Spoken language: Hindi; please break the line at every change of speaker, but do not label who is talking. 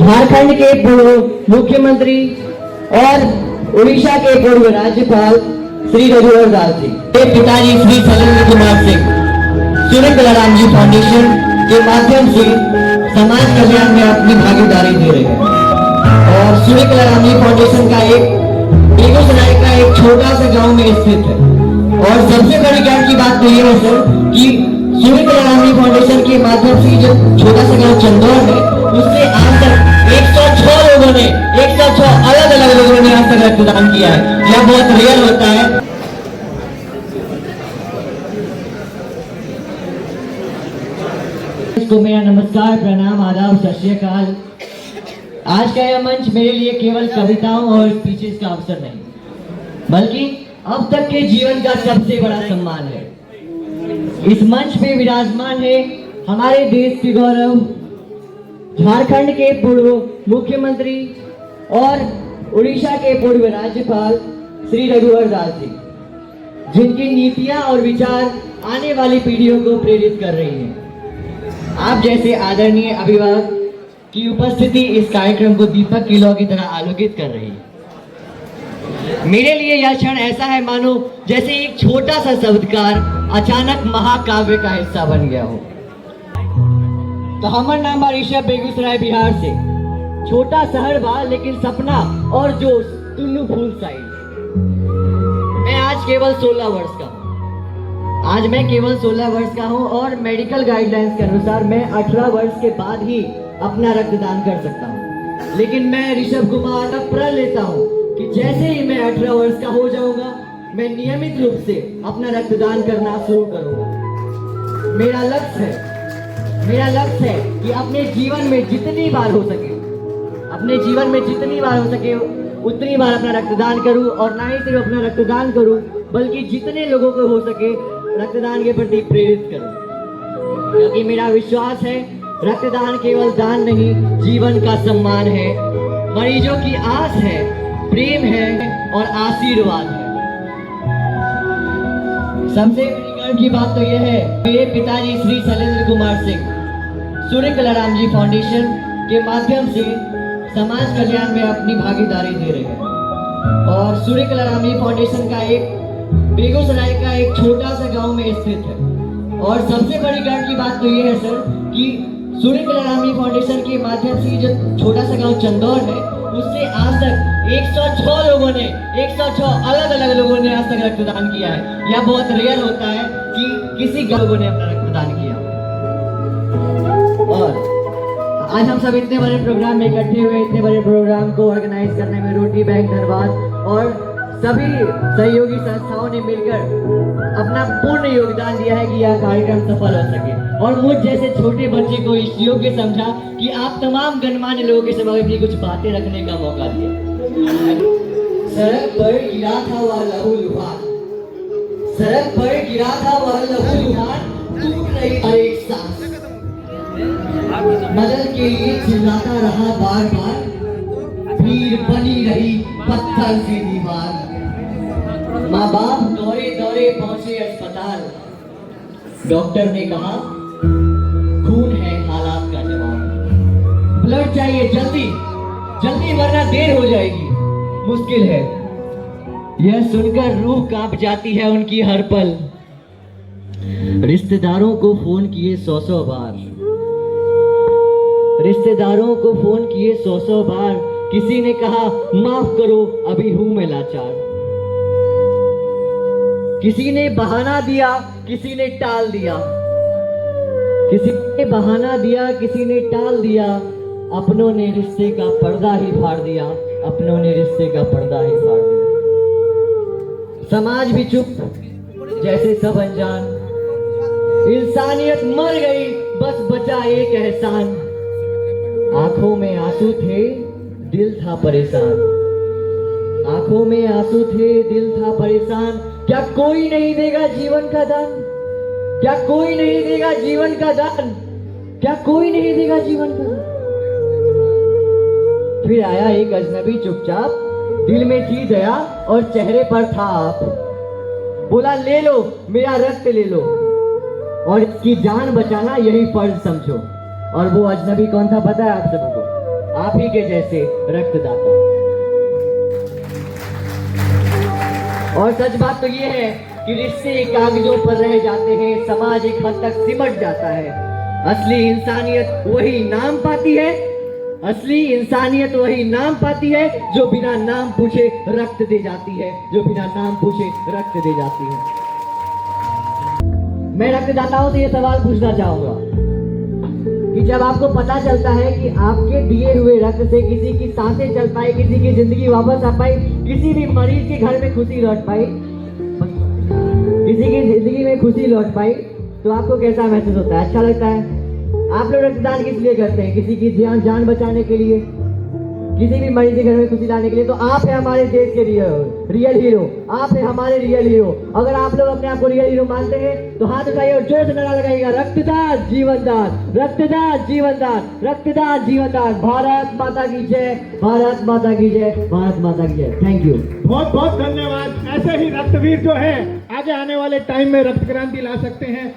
झारखंड के पूर्व मुख्यमंत्री और उड़ीसा के पूर्व राज्यपाल श्री रघुवर दास जी के पिताजी श्री शैलेंद्र कुमार सिंह सूर्य कलाराम जी फाउंडेशन के माध्यम से समाज कल्याण में अपनी भागीदारी दे रहे हैं। और सूर्य कलाराम जी फाउंडेशन का एक बेगूसराय का एक छोटा सा गांव में स्थित है। और सबसे बड़ी ज्ञान की बात तो ये है सर कि सूर्य कलाराम जी फाउंडेशन के माध्यम से जो छोटा सा गांव चंदौर है उससे आज तक 106 लोगों ने 106 अलग अलग लोगों ने आज तक रक्तदान किया है। यह बहुत रेयर होता है। तो मेरा नमस्कार, प्रणाम, आदाब, सत श्री अकाल। आज का यह मंच मेरे लिए केवल कविताओं और स्पीचेस का अवसर नहीं, बल्कि अब तक के जीवन का सबसे बड़ा सम्मान है। इस मंच पे विराजमान है हमारे देश के गौरव, झारखंड के पूर्व मुख्यमंत्री और उड़ीसा के पूर्व राज्यपाल श्री रघुवर दास जी, जिनकी नीतियां और विचार आने वाली पीढ़ियों को प्रेरित कर रही हैं। आप जैसे आदरणीय अभिभावक की उपस्थिति इस कार्यक्रम को दीपक की लौ की तरह आलोकित कर रही है। मेरे लिए यह क्षण ऐसा है मानो जैसे एक छोटा सा शब्दकार अचानक महाकाव्य का हिस्सा बन गया हो। तो हमारा नाम है ऋषभ, बेगूसराय बिहार से। छोटा शहर बा लेकिन सपना और जोश तुल्लू फुल साइज। मैं आज केवल 16 वर्ष का हूँ। आज मैं केवल 16 वर्ष का हूँ और मेडिकल गाइडलाइंस के अनुसार मैं 18 वर्ष के बाद ही अपना रक्तदान कर सकता हूँ। लेकिन मैं ऋषभ कुमार का प्रण लेता हूँ कि जैसे ही मैं 18 वर्ष का हो जाऊंगा मैं नियमित रूप से अपना रक्तदान करना शुरू करूंगा। मेरा लक्ष्य है कि अपने जीवन में जितनी बार हो सके उतनी बार अपना रक्तदान करूं। और ना ही सिर्फ अपना रक्तदान करूं बल्कि जितने लोगों को हो सके रक्तदान के प्रति प्रेरित करूं। क्योंकि मेरा विश्वास है रक्तदान केवल दान नहीं, जीवन का सम्मान है, मरीजों की आस है, प्रेम है और आशीर्वाद है। सबसे बड़ी गर्व की बात तो यह है मेरे पिताजी श्री शैलेंद्र कुमार सिंह सूर्य कलाराम जी फाउंडेशन के माध्यम से समाज कल्याण में अपनी भागीदारी दे रहे हैं। और सूर्य कलाराम जी फाउंडेशन का एक बेगूसराय का एक छोटा सा गांव में स्थित है। और सबसे बड़ी गर्व की बात तो ये है सर कि सूर्य कलाराम जी फाउंडेशन के माध्यम से जो छोटा सा गांव चंदौर है उससे आज तक 106 लोगों ने 106 अलग अलग लोगों ने आज तक रक्तदान किया है। यह बहुत रेयर होता है कि किसी लोगों ने अपना रक्तदान किया। और आज हम सब इतने बड़े प्रोग्राम में इकट्ठे हुए, इतने बड़े प्रोग्राम को ऑर्गेनाइज करने में रोटी बैंक धनबाद और सभी सहयोगी संस्थाओं ने मिलकर अपना पूर्ण योगदान दिया है कि यह कार्यक्रम सफल हो सके। और मुझ जैसे छोटे बच्चे को इस योग्य समझा कि आप तमाम गणमान्य लोगों के समक्ष भी कुछ बातें रखने का मौका दिया। सड़क पर गिरा था वह लहूलुहान, टूट रही हर एक सांस, मदद के लिए चिल्लाता रहा बार बार, भीड़ बनी रही पत्थर सी दीवार। माँ बाप दौड़े दौड़े पहुंचे अस्पताल, डॉक्टर ने कहा खून है हालात का जवाब, ब्लड चाहिए जल्दी जल्दी वरना देर हो जाएगी, मुश्किल है। यह सुनकर रूह कांप जाती है उनकी हर पल। रिश्तेदारों को फोन किए 100 बार, किसी ने कहा माफ करो अभी हूं मैं लाचार। किसी ने बहाना दिया, किसी ने टाल दिया, अपनों ने रिश्ते का पर्दा ही फाड़ दिया, समाज भी चुप जैसे सब अनजान, इंसानियत मर गई बस बचा एक एहसान। आंखों में आंसू थे दिल था परेशान, क्या कोई नहीं देगा जीवन का दान, फिर आया एक अजनबी चुपचाप, दिल में थी दया और चेहरे पर था आप, बोला ले लो मेरा रक्त ले लो और इसकी जान बचाना यही फर्ज समझो। और वो अजनबी कौन था पता है आप सबको? आप ही के जैसे रक्तदाता। और सच बात तो ये है कि रिश्ते कागजों पर रह जाते हैं, समाज एक हद तक सिमट जाता है। असली इंसानियत वही नाम पाती है, असली इंसानियत वही नाम पाती है जो बिना नाम पूछे रक्त दे जाती है, जो बिना नाम पूछे रक्त दे जाती है। मैं रक्तदाताओं से ये सवाल पूछना चाहूंगा कि जब आपको पता चलता है कि आपके दिए हुए रक्त से किसी की सांसें चल पाई, किसी की जिंदगी वापस आ पाई, किसी भी मरीज के घर में खुशी लौट पाई, किसी की जिंदगी में खुशी लौट पाई, तो आपको कैसा महसूस होता है? अच्छा लगता है? आप लोग रक्तदान किस लिए करते हैं? किसी की जान बचाने के लिए, किसी भी मरीज के घर में खुशी लाने के लिए। तो आप है हमारे देश के रियल हीरो, आप है हमारे रियल हीरो। अगर आप लोग अपने आप को रियल हीरो मानते हैं तो हाथ उठाइए और जोर से नारा लगाइएगा, रक्तदान जीवनदान, रक्तदान जीवनदान, रक्तदान जीवनदान। भारत माता की जय, भारत माता की जय, भारत माता की जय। थैंक यू,
बहुत बहुत धन्यवाद। ऐसे ही रक्तवीर जो है आगे आने वाले टाइम में रक्त क्रांति ला सकते हैं।